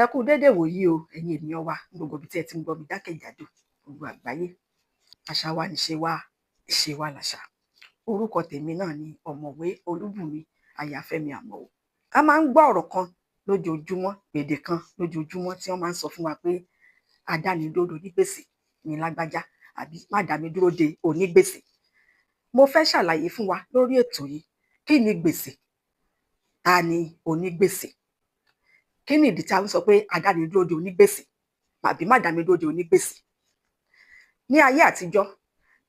Ẹ kú dédé wòyí o, ẹ̀yin ènìyàn wa ní gbogbo ibi tí ẹ ti ń gbọ́ mi jákèjádò gbogbo àgbáyé. Àṣà wa níṣe wa, ìṣe wa làṣà. Orúkọ tèmi náà ni ọ̀mọ̀wé Olúbùnmi Ayáfẹ́mi Àmọ̀ó. A máa ń gbọ́ ọ̀rọ̀ kan lójoojúmọ́, èdè kan lójoojúmọ́ tí wọ́n máa ń sọ fún wa pé adánidúró de onígbèsè ní lágbájá àbí má dá mi dúró de onígbèsè. Mo fẹ́ ṣàlàyé fún wa lórí ètò yìí kí ni gbèsè, ta ni onígbèsè. Kí ni ìdí tí a ń sọ pé adánidúró de onígbèsè àbí má dá mi dúró de onígbèsè? Ní ayé àtijọ́,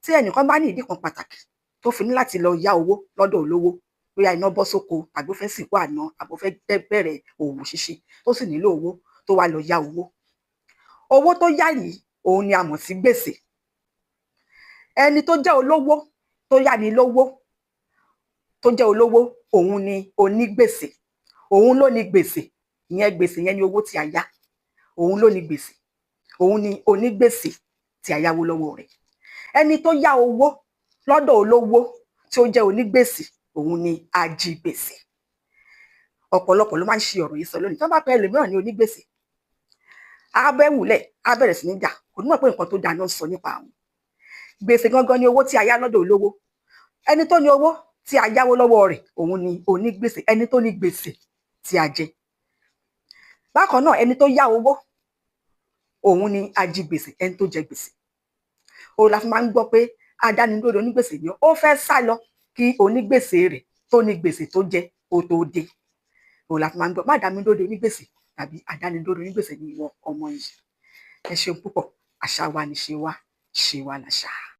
tí ẹnìkan bá ní ìdí kan pàtàkì tó fi ní láti lọ yá owó lọ́dọ̀ olówó, bóyá iná bọ́ sóko àbí ó fẹ́ sìnkú àná àbí ó fẹ́ bẹ̀rẹ̀ òwò ṣíṣe tó sì nílò owó tó wá lọ yá owó. Owó tó yá yìí òun ni a mọ̀ sí gbèsè. Ẹni tó jẹ́ olówó tó yá ni lówó, tó jẹ́ olówó, òun ni onígbèsè. Òun ló ní gbèsè. Ìyẹn gbèsè yẹn ni owó tí a yá. Òun ló ní gbèsè. Òun ni onígbèsè tí a yáwó lọ́wọ́ rẹ̀. Ẹni tó yá owó lọ́dọ̀ olówó tí ó jẹ́ onígbèsè, òun ni ajigbèsè. Ọ̀pọ̀lọpọ̀ ló máa ń ṣe ọ̀rọ̀ yìí sọ lónìí. Tí wọ́n bá pe ẹlòmíràn ní onígbèsè, á bẹ́ wùlẹ̀, á bẹ̀rẹ̀ sí ní jà. Kò ní mọ̀ pé nǹkan tó dáa náà sọ nípa àwọn. Gbèsè gangan ni owó tí a yá lọ́dọ̀ olówó. Ẹni tó ní owó tí a yáwó lọ́wọ́ rẹ̀, òun ni onígbèsè. Ẹni tó ní gbèsè tí a jẹ. Bákan náà, ẹni tó yá owó, òun ni ajigbèsè, ẹni tó jẹ gbèsè. Òun la fi máa ń gbọ́ pé adánidúró de onígbèsè ni ó fẹ́ sá lọ kí onígbèsè rẹ̀ tó ní gbèsè tó jẹ ó tó dé. Òun la fi máa ń gbọ́ má dá mi dúró de onígbèsè tàbí adánidúró de onígbèsè ni ìwọ ọmọ yìí. Ẹ ṣeun púpọ̀. Àṣà wa níṣe wa, ìṣe wa làṣà.